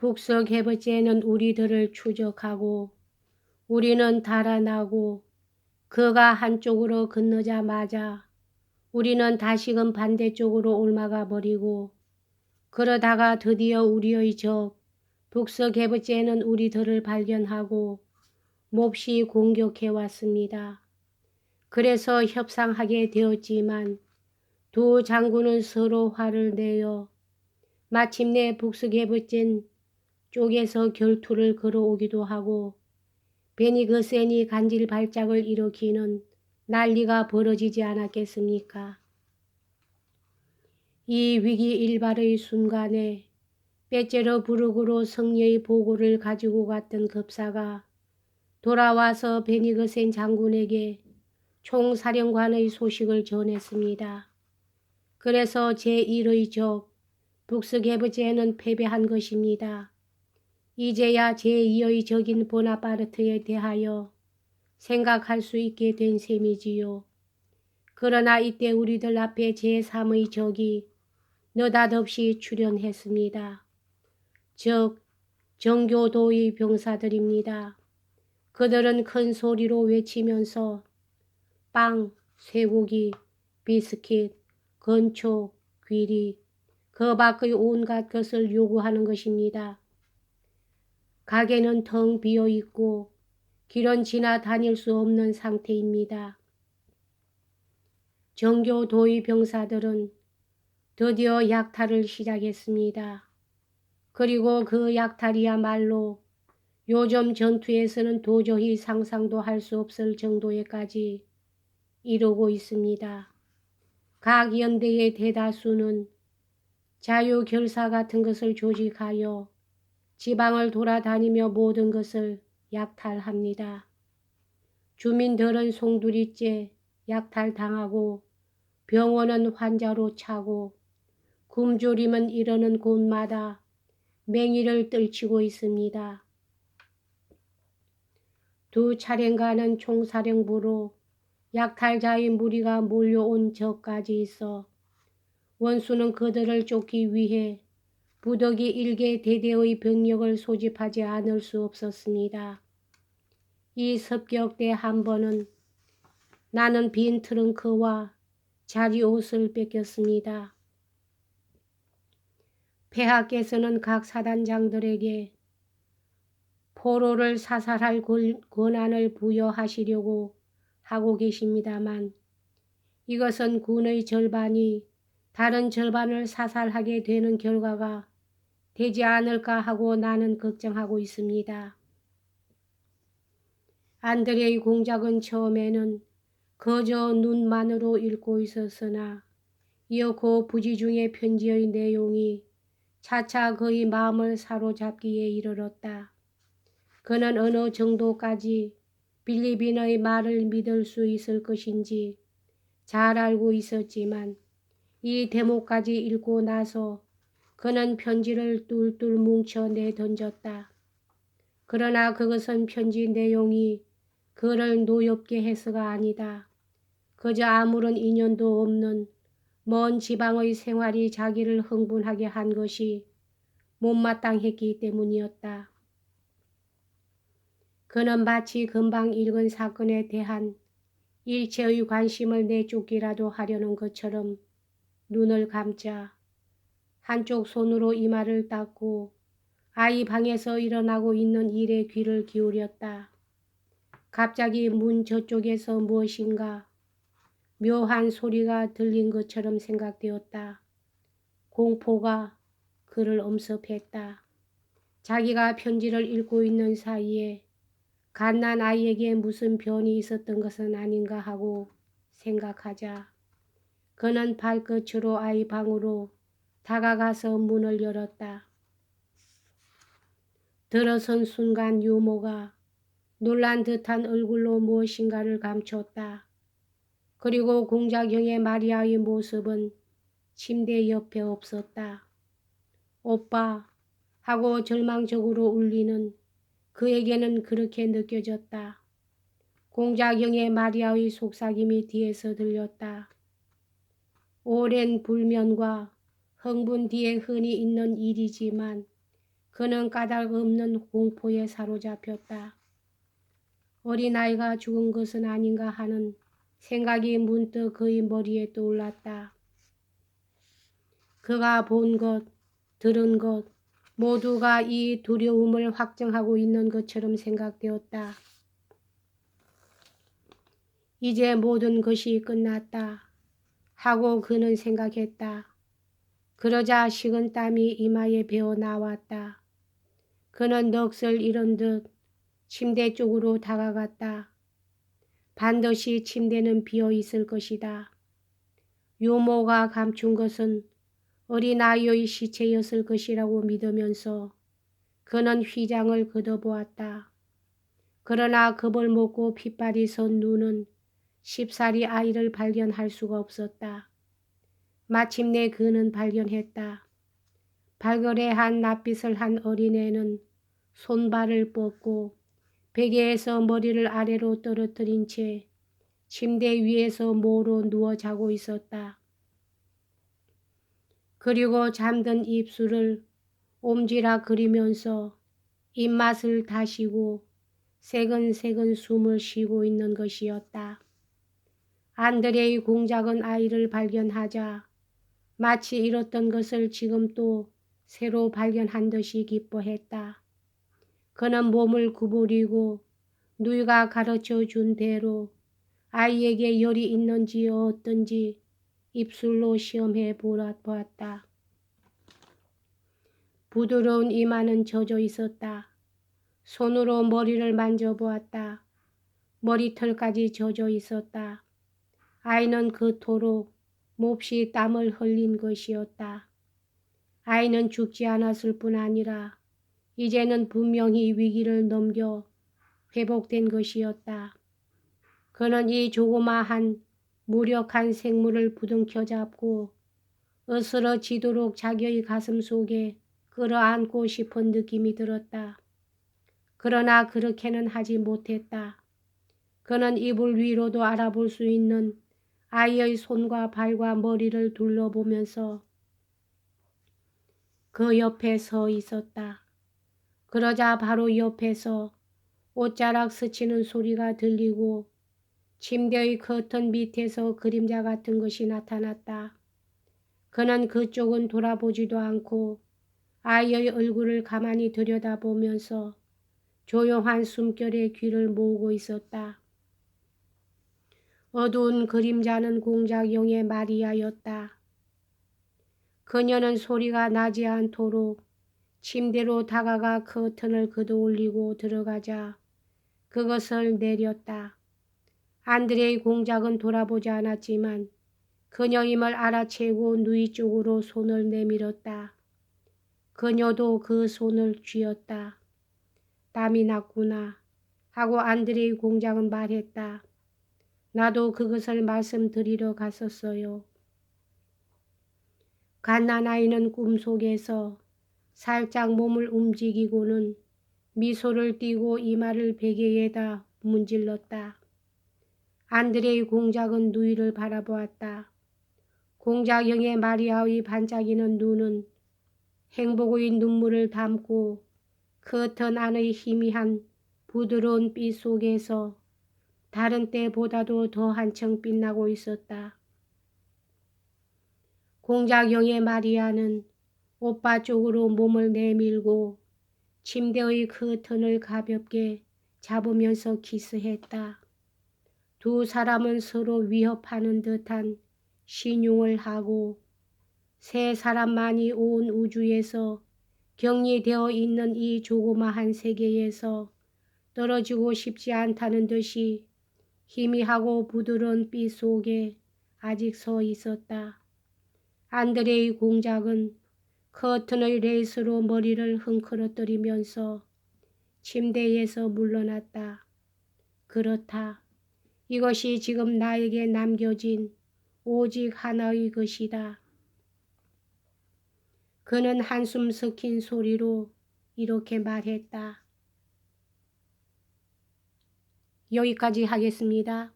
북석해버째는 우리들을 추적하고 우리는 달아나고 그가 한쪽으로 건너자마자 우리는 다시금 반대쪽으로 옮아가 버리고 그러다가 드디어 우리의 적 북석해버째는 우리들을 발견하고 몹시 공격해왔습니다. 그래서 협상하게 되었지만 두 장군은 서로 화를 내어 마침내 북석해버째 쪽에서 결투를 걸어오기도 하고 베니그센이 간질 발작을 일으키는 난리가 벌어지지 않았겠습니까? 이 위기일발의 순간에 빼째르부르크로 승리의 보고를 가지고 갔던 급사가 돌아와서 베니그센 장군에게 총사령관의 소식을 전했습니다. 그래서 제1의 적 북석해버째는 패배한 것입니다. 이제야 제2의 적인 보나파르트에 대하여 생각할 수 있게 된 셈이지요. 그러나 이때 우리들 앞에 제3의 적이 느닷없이 출현했습니다. 즉 정교도의 병사들입니다. 그들은 큰 소리로 외치면서 빵, 쇠고기, 비스킷, 건초, 귀리, 그 밖의 온갖 것을 요구하는 것입니다. 가게는 텅 비어 있고 길은 지나 다닐 수 없는 상태입니다. 정교도의 병사들은 드디어 약탈을 시작했습니다. 그리고 그 약탈이야말로 요즘 전투에서는 도저히 상상도 할 수 없을 정도에까지 이르고 있습니다. 각 연대의 대다수는 자유결사 같은 것을 조직하여 지방을 돌아다니며 모든 것을 약탈합니다. 주민들은 송두리째 약탈당하고 병원은 환자로 차고 굶주림은 이르는 곳마다 맹위를 떨치고 있습니다. 두 차례인가는 총사령부로 약탈자의 무리가 몰려온 적까지 있어 원수는 그들을 쫓기 위해 부득이 일개 대대의 병력을 소집하지 않을 수 없었습니다. 이 습격대 한 번은 나는 빈 트렁크와 자리옷을 뺏겼습니다. 폐하께서는 각 사단장들에게 포로를 사살할 권한을 부여하시려고 하고 계십니다만 이것은 군의 절반이 다른 절반을 사살하게 되는 결과가 되지 않을까 하고 나는 걱정하고 있습니다. 안드레의 공작은 처음에는 그저 눈만으로 읽고 있었으나 이어고 부지중의 편지의 내용이 차차 그의 마음을 사로잡기에 이르렀다. 그는 어느 정도까지 빌리빈의 말을 믿을 수 있을 것인지 잘 알고 있었지만 이 대목까지 읽고 나서 그는 편지를 뚫뚫 뭉쳐 내던졌다. 그러나 그것은 편지 내용이 그를 노엽게 해서가 아니다. 그저 아무런 인연도 없는 먼 지방의 생활이 자기를 흥분하게 한 것이 못마땅했기 때문이었다. 그는 마치 금방 읽은 사건에 대한 일체의 관심을 내쫓기라도 하려는 것처럼 눈을 감자 한쪽 손으로 이마를 닦고 아이 방에서 일어나고 있는 일에 귀를 기울였다. 갑자기 문 저쪽에서 무엇인가 묘한 소리가 들린 것처럼 생각되었다. 공포가 그를 엄습했다. 자기가 편지를 읽고 있는 사이에 갓난 아이에게 무슨 변이 있었던 것은 아닌가 하고 생각하자 그는 발끝으로 아이 방으로 다가가서 문을 열었다. 들어선 순간 유모가 놀란 듯한 얼굴로 무엇인가를 감췄다. 그리고 공작형의 마리아의 모습은 침대 옆에 없었다. 오빠 하고 절망적으로 울리는 그에게는 그렇게 느껴졌다. 공작형의 마리아의 속삭임이 뒤에서 들렸다. 오랜 불면과 흥분 뒤에 흔히 있는 일이지만 그는 까닭없는 공포에 사로잡혔다. 어린아이가 죽은 것은 아닌가 하는 생각이 문득 그의 머리에 떠올랐다. 그가 본 것, 들은 것 모두가 이 두려움을 확증하고 있는 것처럼 생각되었다. 이제 모든 것이 끝났다 하고 그는 생각했다. 그러자 식은땀이 이마에 배어 나왔다. 그는 넋을 잃은 듯 침대 쪽으로 다가갔다. 반드시 침대는 비어 있을 것이다. 유모가 감춘 것은 어린아이의 시체였을 것이라고 믿으면서 그는 휘장을 걷어보았다. 그러나 겁을 먹고 핏발이 선 눈은 쉽사리 아이를 발견할 수가 없었다. 마침내 그는 발견했다. 발그레한 낯빛을 한 어린애는 손발을 뻗고 베개에서 머리를 아래로 떨어뜨린 채 침대 위에서 모로 누워 자고 있었다. 그리고 잠든 입술을 옴지락 거리면서 입맛을 다시고 새근새근 숨을 쉬고 있는 것이었다. 안드레이 공작은 아이를 발견하자 마치 잃었던 것을 지금 또 새로 발견한 듯이 기뻐했다. 그는 몸을 구부리고 누이가 가르쳐 준 대로 아이에게 열이 있는지 어떤지 입술로 시험해 보았다. 부드러운 이마는 젖어 있었다. 손으로 머리를 만져보았다. 머리털까지 젖어 있었다. 아이는 그토록 몹시 땀을 흘린 것이었다. 아이는 죽지 않았을 뿐 아니라 이제는 분명히 위기를 넘겨 회복된 것이었다. 그는 이 조그마한 무력한 생물을 부둥켜 잡고 으스러지도록 자기의 가슴 속에 끌어안고 싶은 느낌이 들었다. 그러나 그렇게는 하지 못했다. 그는 이불 위로도 알아볼 수 있는 아이의 손과 발과 머리를 둘러보면서 그 옆에 서 있었다. 그러자 바로 옆에서 옷자락 스치는 소리가 들리고 침대의 커튼 밑에서 그림자 같은 것이 나타났다. 그는 그쪽은 돌아보지도 않고 아이의 얼굴을 가만히 들여다보면서 조용한 숨결에 귀를 모으고 있었다. 어두운 그림자는 공작용의 마리아였다. 그녀는 소리가 나지 않도록 침대로 다가가 커튼을 걷어올리고 들어가자 그것을 내렸다. 안드레이 공작은 돌아보지 않았지만 그녀임을 알아채고 누이 쪽으로 손을 내밀었다. 그녀도 그 손을 쥐었다. 땀이 났구나 하고 안드레이 공작은 말했다. 나도 그것을 말씀드리러 갔었어요. 갓난아이는 꿈속에서 살짝 몸을 움직이고는 미소를 띠고 이마를 베개에다 문질렀다. 안드레이 공작은 누이를 바라보았다. 공작형의 마리아의 반짝이는 눈은 행복의 눈물을 담고 커튼 안의 희미한 부드러운 빛 속에서 다른 때보다도 더 한층 빛나고 있었다. 공작형의 마리아는 오빠 쪽으로 몸을 내밀고 침대의 커튼을 가볍게 잡으면서 키스했다. 두 사람은 서로 위협하는 듯한 신용을 하고 세 사람만이 온 우주에서 격리되어 있는 이 조그마한 세계에서 떨어지고 싶지 않다는 듯이 희미하고 부드러운 빛 속에 아직 서 있었다. 안드레이 공작은 커튼의 레이스로 머리를 흥크러뜨리면서 침대에서 물러났다. 그렇다. 이것이 지금 나에게 남겨진 오직 하나의 것이다. 그는 한숨 섞인 소리로 이렇게 말했다. 여기까지 하겠습니다.